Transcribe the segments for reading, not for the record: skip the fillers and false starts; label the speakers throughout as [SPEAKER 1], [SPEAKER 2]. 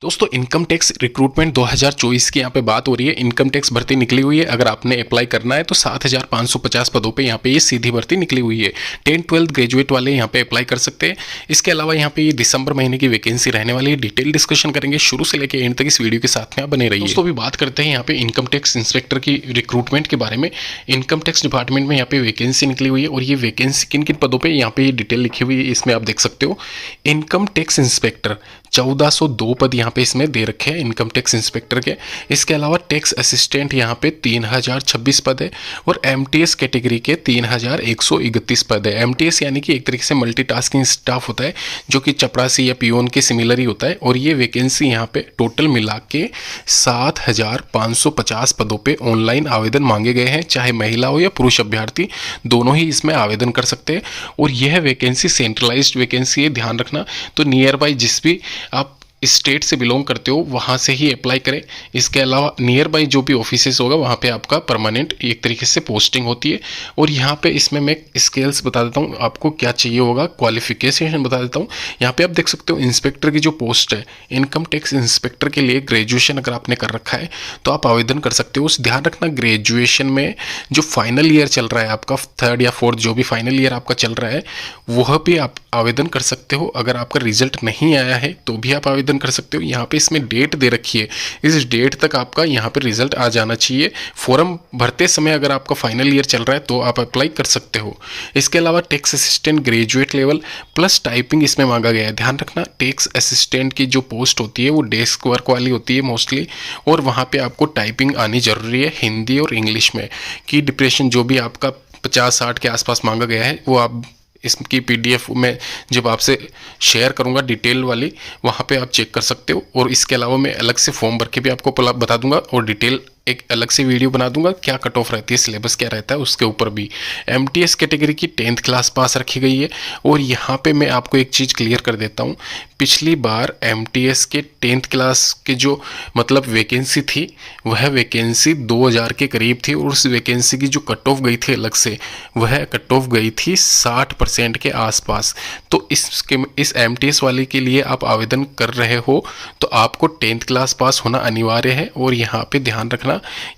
[SPEAKER 1] दोस्तों income tax recruitment 2024 की यहाँ पे बात हो रही है। इनकम टैक्स भर्ती निकली हुई है। अगर आपने अप्लाई करना है तो 7550 पदों पे यहाँ पे ये सीधी भर्ती निकली हुई है। 10-12 ग्रेजुएट वाले यहाँ पे अप्लाई कर सकते हैं। इसके अलावा यहाँ पे ये दिसंबर महीने की वैकेंसी रहने वाली है। डिटेल डिस्कशन करेंगे शुरू से लेकर एंड तक इस वीडियो के साथ में आप बने रहिए। दोस्तों अभी बात करते हैं यहाँ पे इनकम टैक्स इंस्पेक्टर की रिक्रूटमेंट के बारे में। इनकम टैक्स डिपार्टमेंट में यहाँ पे वैकेंसी निकली हुई है और ये वैकेंसी किन किन पदों पर यहाँ पे डिटेल लिखी हुई है इसमें आप देख सकते हो। इनकम टैक्स इंस्पेक्टर 1402 पद यहाँ पे इसमें दे रखे हैं इनकम टैक्स इंस्पेक्टर के। इसके अलावा टैक्स असिस्टेंट यहाँ पे 3026 पद है और एमटीएस कैटेगरी के 3131 पद है। एमटीएस यानी कि एक तरीके से मल्टीटास्किंग स्टाफ होता है जो कि चपरासी या पियोन के सिमिलर ही होता है। और ये वैकेंसी यहाँ पे टोटल मिला के 7550 पदों पे ऑनलाइन आवेदन मांगे गए हैं। चाहे महिला हो या पुरुष अभ्यर्थी दोनों ही इसमें आवेदन कर सकते हैं। और यह वैकेंसी सेंट्रलाइज्ड वैकेंसी है, ध्यान रखना। तो नियर बाई जिस भी आप स्टेट से बिलोंग करते हो वहाँ से ही अप्लाई करें। इसके अलावा नियर बाई जो भी ऑफिसेस होगा वहाँ पे आपका परमानेंट एक तरीके से पोस्टिंग होती है। और यहाँ पे इसमें मैं स्केल्स बता देता हूँ आपको क्या चाहिए होगा, क्वालिफिकेशन बता देता हूँ। यहाँ पे आप देख सकते हो इंस्पेक्टर की जो पोस्ट है, इनकम टैक्स इंस्पेक्टर के लिए ग्रेजुएशन अगर आपने कर रखा है तो आप आवेदन कर सकते हो। ध्यान रखना ग्रेजुएशन में जो फाइनल ईयर चल रहा है आपका, 3rd या 4th जो भी फाइनल ईयर आपका चल रहा है वह भी आप आवेदन कर सकते हो। अगर आपका रिजल्ट नहीं आया है तो भी आप आवेदन कर सकते हो। यहाँ पे इसमें डेट दे रखी है, इस डेट तक आपका यहाँ पे रिजल्ट आ जाना चाहिए। फॉर्म भरते समय अगर आपका फाइनल ईयर चल रहा है तो आप अप्लाई कर सकते हो। इसके अलावा tax assistant graduate level plus typing इसमें मांगा गया है। ध्यान रखना टैक्स असिस्टेंट की जो पोस्ट होती है वो डेस्क वर्क वाली होती है मोस्टली, और वहाँ पे आपको टाइपिंग आनी जरूरी है हिंदी और इंग्लिश में। की डिप्रेशन जो भी आपका 50-60 के आसपास मांगा गया है वो आप इसकी पीडीएफ में जब आपसे शेयर करूंगा डिटेल वाली, वहाँ पे आप चेक कर सकते हो। और इसके अलावा मैं अलग से फॉर्म भर के भी आपको बता दूंगा और डिटेल एक अलग से वीडियो बना दूंगा क्या कट ऑफ रहती है, सिलेबस क्या रहता है उसके ऊपर भी। एमटीएस कैटेगरी की 10th क्लास पास रखी गई है। और यहाँ पे मैं आपको एक चीज़ क्लियर कर देता हूँ, पिछली बार एमटीएस के 10th क्लास के जो मतलब वैकेंसी थी वह वैकेंसी 2000 के करीब थी और उस वैकेंसी की जो कट ऑफ गई थी अलग से, वह कट ऑफ गई थी 60% के आसपास। तो इस एमटीएस वाले के लिए आप आवेदन कर रहे हो तो आपको 10th क्लास पास होना अनिवार्य है। और यहाँ पे ध्यान रखना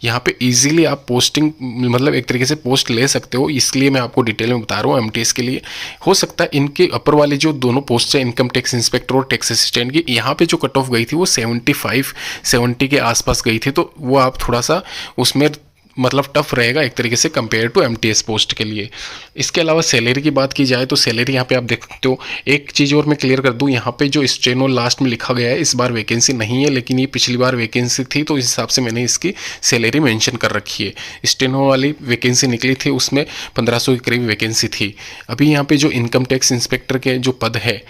[SPEAKER 1] यहाँ पे इजीली आप पोस्टिंग मतलब एक तरीके से पोस्ट ले सकते हो, इसलिए मैं आपको डिटेल में बता रहा हूँ। एमटीएस के लिए हो सकता है इनके अपर वाली जो दोनों पोस्ट है इनकम टैक्स इंस्पेक्टर और टैक्स असिस्टेंट की, यहाँ पे जो कट ऑफ गई थी वो 75-70 के आसपास गई थी। तो वो आप थोड़ा सा उसमें मतलब टफ रहेगा एक तरीके से कंपेयर टू एमटीएस पोस्ट के लिए। इसके अलावा सैलरी की बात की जाए तो सैलरी यहाँ पे आप देख सकते हो। एक चीज़ और मैं क्लियर कर दूँ, यहाँ पे जो स्टेनो लास्ट में लिखा गया है इस बार वैकेंसी नहीं है, लेकिन ये पिछली बार वैकेंसी थी तो इस हिसाब से मैंने इसकी सैलरी मेंशन कर रखी है। स्टेनो वाली वैकेंसी निकली थी उसमें 1500 के करीब वैकेंसी थी। अभी यहाँ पे जो इनकम टैक्स इंस्पेक्टर के जो पद है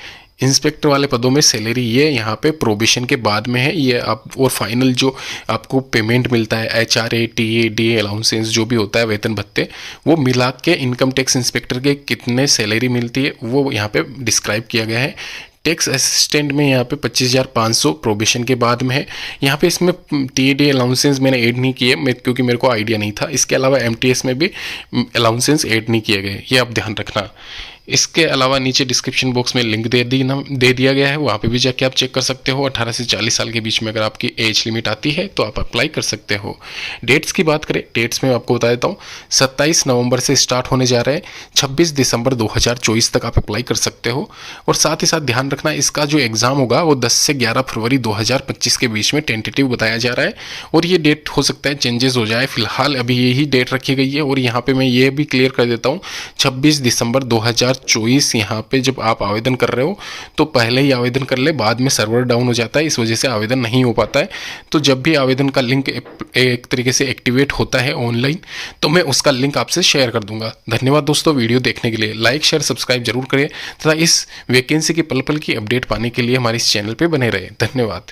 [SPEAKER 1] इंस्पेक्टर वाले पदों में सैलरी ये यहाँ पे प्रोबेशन के बाद में है ये आप, और फाइनल जो आपको पेमेंट मिलता है एचआरए टीए डी अलाउंसेंस जो भी होता है वेतन भत्ते, वो मिला के इनकम टैक्स इंस्पेक्टर के कितने सैलरी मिलती है वो यहाँ पे डिस्क्राइब किया गया है। टैक्स असिस्टेंट में यहाँ पे 25,500 प्रोबेशन के बाद में है। यहाँ पे इसमें टीएडी अलाउंसेंस मैंने ऐड नहीं किए क्योंकि मेरे को आइडिया नहीं था। इसके अलावा एमटीएस में भी अलाउंसेंस ऐड नहीं किए गए, ये आप ध्यान रखना। इसके अलावा नीचे डिस्क्रिप्शन बॉक्स में लिंक दे दिया गया है, वहाँ पे भी जाके आप चेक कर सकते हो। 18 से 40 साल के बीच में अगर आपकी एज लिमिट आती है तो आप अप्लाई कर सकते हो। डेट्स की बात करें, डेट्स में आपको बता देता हूँ 27 नवंबर से स्टार्ट होने जा रहे हैं, 26 दिसंबर 2024 तक आप अप्लाई कर सकते हो। और साथ ही साथ ध्यान रखना इसका जो एग्ज़ाम होगा वो 10 से 11 फरवरी 2025 के बीच में टेंटेटिव बताया जा रहा है। और ये डेट हो सकता है चेंजेस हो जाए, फिलहाल अभी यही डेट रखी गई है। और यहाँ पे मैं ये भी क्लियर कर देता हूँ 26 दिसंबर 2024 यहाँ पे जब आप आवेदन कर रहे हो तो पहले ही आवेदन कर ले, बाद में सर्वर डाउन हो जाता है, इस वजह से आवेदन नहीं हो पाता है। तो जब भी आवेदन का लिंक एक तरीके से एक्टिवेट होता है ऑनलाइन तो मैं उसका लिंक आपसे शेयर कर दूंगा। धन्यवाद दोस्तों वीडियो देखने के लिए, लाइक शेयर सब्सक्राइब जरूर करें तथा इस वैकेंसी की पल पल की अपडेट पाने के लिए हमारे इस चैनल पर बने रहे। धन्यवाद।